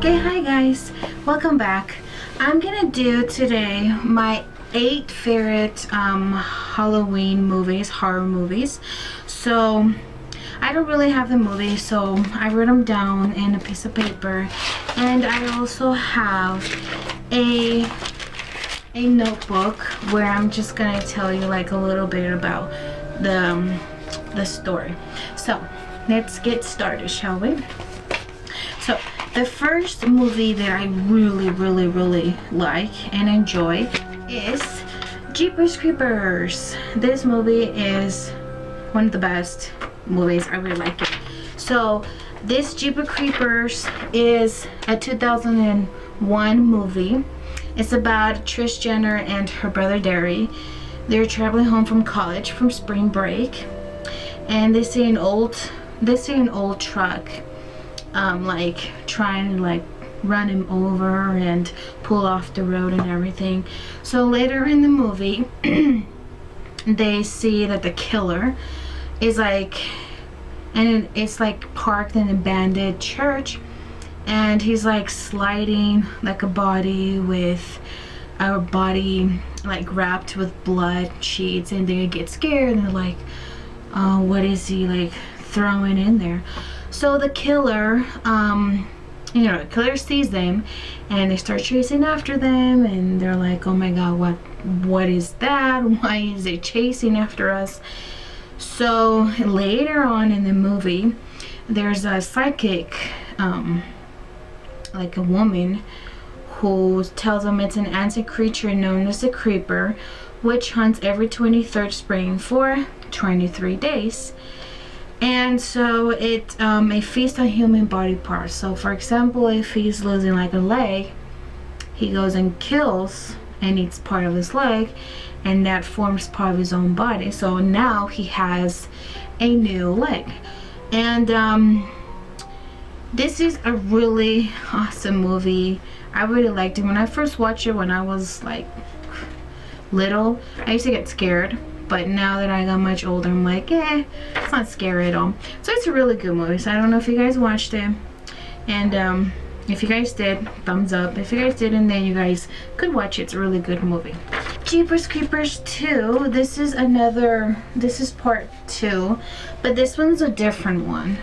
Okay, hi guys, welcome back. I'm gonna do today my 8 favorite Halloween movies, horror movies. So I don't really have the movies, so I wrote them down in a piece of paper, and I also have a notebook where I'm just gonna tell you like a little bit about the story. So let's get started, shall we? So the first movie that I really like and enjoy is Jeepers Creepers. This movie is one of the best movies. I really like it. So this Jeepers Creepers is a 2001 movie. It's about Trish Jenner and her brother Derry. They're traveling home from college from spring break, and they see an old truck like trying to like run him over and pull off the road and everything. So later in the movie they see that the killer is like, and it's like parked in an abandoned church, and he's like sliding like a body with our body like wrapped with blood sheets, and they get scared and they're like, what is he like throwing in there? So the killer, the killer sees them, and they start chasing after them, and they're like, oh my god, what is that? Why is it chasing after us? So later on in the movie, there's a psychic, like a woman, who tells them it's an ancient creature known as a creeper, which hunts every 23rd spring for 23 days. And so it a feast on human body parts. So for example, if he's losing like a leg, he goes and kills and eats part of his leg, and that forms part of his own body. So now he has a new leg. And this is a really awesome movie. I really liked it. When I first watched it when I was like little, I used to get scared, but now that I got much older, I'm like, it's not scary at all. So it's a really good movie. So I don't know if you guys watched it, and if you guys did, thumbs up. If you guys didn't, then you guys could watch it. It's a really good movie. Jeepers Creepers 2. This is part 2, but this one's a different one.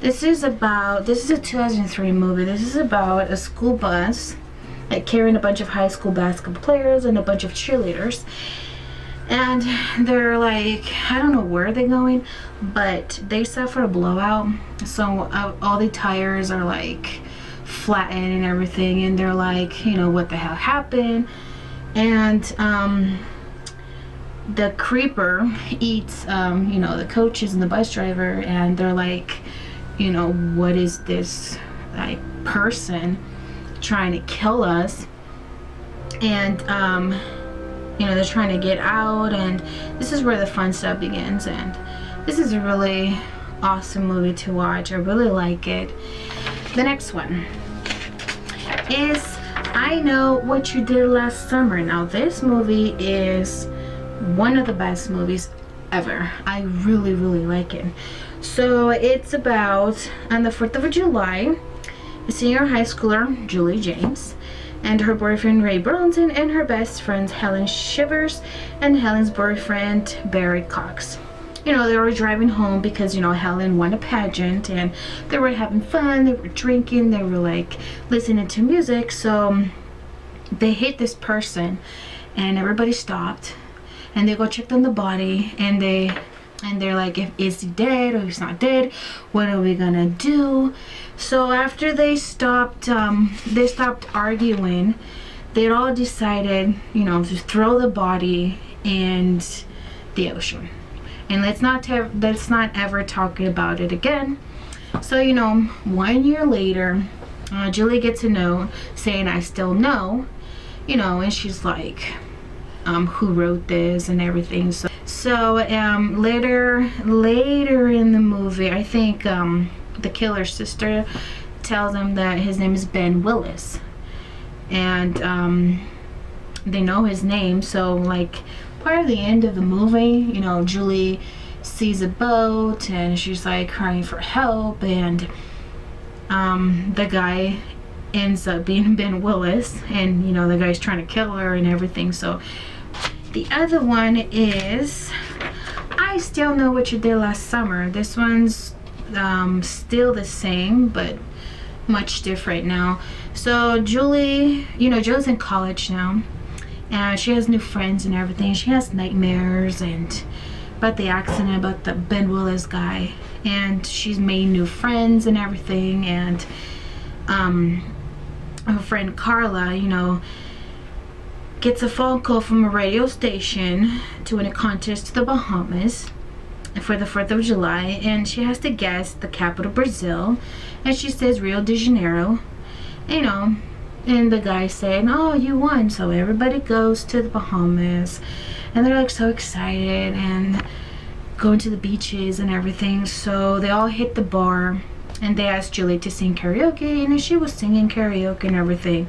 This is a 2003 movie. This is about a school bus like carrying a bunch of high school basketball players and a bunch of cheerleaders. And they're like, I don't know where they're going, but they suffer a blowout. So all the tires are like flattened and everything, and they're like, what the hell happened? And the creeper eats the coaches and the bus driver, and they're like, what is this like person trying to kill us? And they're trying to get out, and this is where the fun stuff begins. And this is a really awesome movie to watch. I really like it. The next one is I Know What You Did Last Summer. Now this movie is one of the best movies ever. I really like it. So it's about, on the 4th of July, a senior high schooler, Julie James, and her boyfriend Ray Bronson, and her best friends Helen Shivers and Helen's boyfriend Barry Cox. They were driving home because Helen won a pageant, and they were having fun, they were drinking, they were like listening to music. So they hit this person, and everybody stopped, and they go check on the body, and they're like, is he dead or he's not dead? What are we gonna do? So after they stopped arguing, they all decided, to throw the body in the ocean, and let's not ever talk about it again. So 1 year later, Julie gets a note saying, I still know, and she's like, who wrote this and everything. So later in the movie, I think the killer's sister tells him that his name is Ben Willis, and they know his name. So like part of the end of the movie, Julie sees a boat, and she's like crying for help, and the guy ends up being Ben Willis, and you know, the guy's trying to kill her and everything. So the other one is I Still Know What You Did Last Summer. This one's still the same, but much different now. So Julie, you know, Julie's in college now, and she has new friends and everything. She has nightmares and about the accident, about the Ben Willis guy, and she's made new friends and everything. And her friend Carla, you know, gets a phone call from a radio station to win a contest to the Bahamas for the 4th of July, and she has to guess the capital, Brazil, and she says Rio de Janeiro, you know, and the guy saying, oh, you won. So everybody goes to the Bahamas, and they're like so excited and going to the beaches and everything. So they all hit the bar, and they asked Julie to sing karaoke, and she was singing karaoke and everything.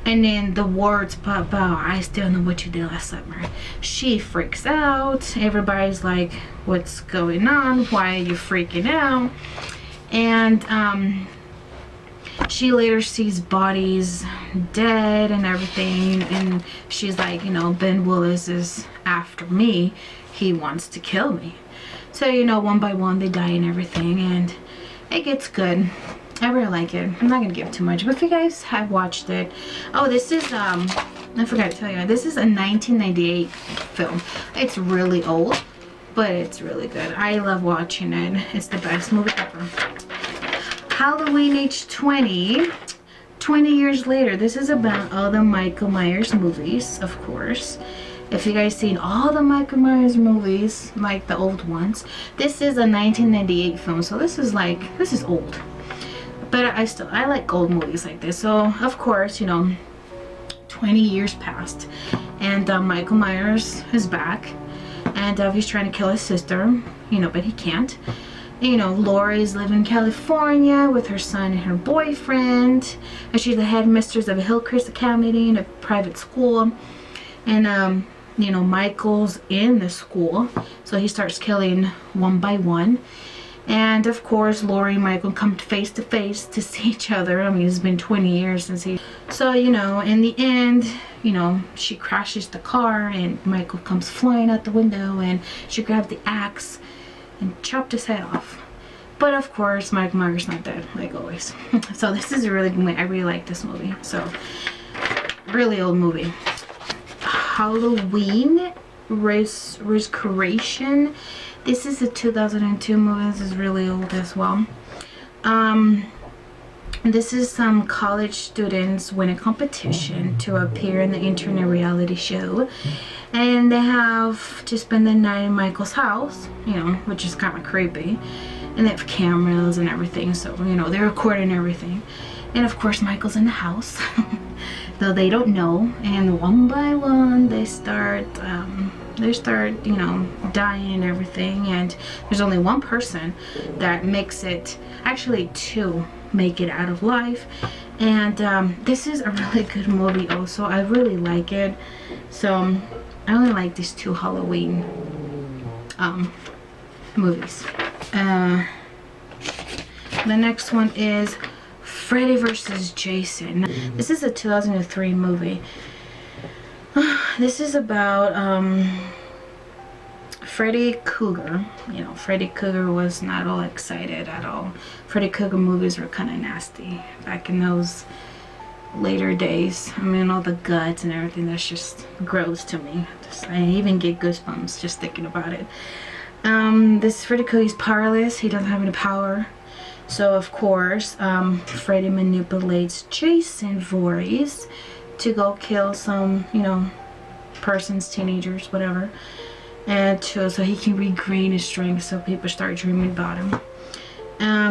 And then the words pop out, I still know what you did last summer. She freaks out. Everybody's like, what's going on? Why are you freaking out? And she later sees bodies dead and everything. And she's like, you know, Ben Willis is after me. He wants to kill me. So, you know, one by one they die and everything. And it gets good. I really like it. I'm not gonna give too much, but if you guys have watched it, oh, this is I forgot to tell you, this is a 1998 film. It's really old, but it's really good. I love watching it. It's the best movie ever. Halloween H20, 20 years later. This is about all the Michael Myers movies, of course. If you guys seen all the Michael Myers movies, like the old ones, this is a 1998 film, so this is old. But I like old movies like this. So of course, you know, 20 years passed, and Michael Myers is back, and he's trying to kill his sister, you know, but he can't. And, you know, Laurie's living in California with her son and her boyfriend, and she's the headmistress of a Hillcrest Academy, a private school. And you know, Michael's in the school, so he starts killing one by one. And of course, Laurie and Michael come face to face to see each other. I mean, it's been 20 years since he... So, you know, in the end, you know, she crashes the car and Michael comes flying out the window, and she grabbed the axe and chopped his head off. But of course, Michael Myers not dead, like always. So this is a really good movie. I really like this movie. So, really old movie. Halloween Resurrection. This is a 2002 movie. This is really old as well. This is some college students win a competition to appear in the internet reality show, and they have to spend the night in Michael's house, you know, which is kind of creepy. And they have cameras and everything, so, you know, they're recording everything. And of course, Michael's in the house, though they don't know. And one by one, they start, you know, dying and everything. And there's only one person that makes it, actually two make it out of life. And this is a really good movie also. I really like it. So I only like these two Halloween movies. The next one is Freddy vs. Jason. This is a 2003 movie. This is about Freddy Krueger. You know, Freddy Krueger was not all excited at all. Freddy Krueger movies were kind of nasty back in those later days. I mean, all the guts and everything, that's just gross to me. I even get goosebumps just thinking about it. This Freddy Krueger is powerless. He doesn't have any power. So of course, Freddy manipulates Jason Voorhees to go kill some, you know, persons, teenagers, whatever, and so he can regain his strength, so people start dreaming about him.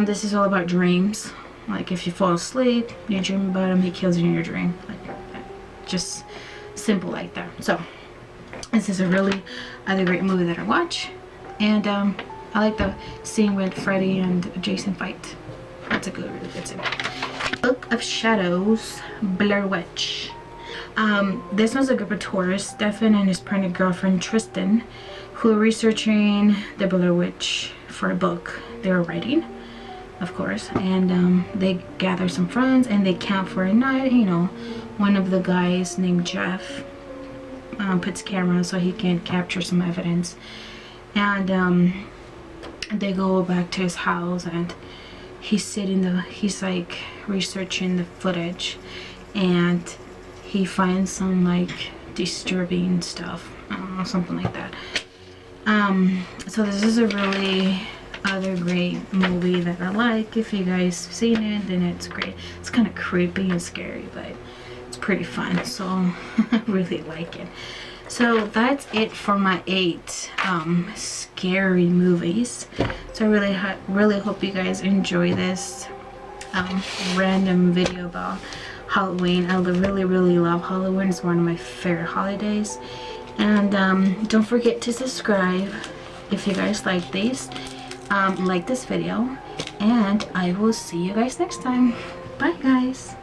This is all about dreams. Like, if you fall asleep, you dream about him, he kills you in your dream. Like, just simple like that. So this is a really other great movie that I watch, and I like the scene with Freddy and Jason fight. That's a good, really good scene. Book of Shadows, Blair Witch. This was a group of tourists, Stefan and his pregnant girlfriend Tristan, who were researching the Blair Witch for a book they were writing. of course, and they gather some friends and they camp for a night. You know, one of the guys named Jeff puts camera so he can capture some evidence, and they go back to his house, and he's like researching the footage, and he finds some like disturbing stuff. I don't know, something like that. So this is a really other great movie that I like. If you guys seen it, then it's great. It's kind of creepy and scary, but it's pretty fun, so I really like it. So that's it for my 8 scary movies. So I really hope you guys enjoy this random video about Halloween. I really love Halloween. It's one of my favorite holidays. And don't forget to subscribe if you guys like these, like this video, and I will see you guys next time. Bye guys.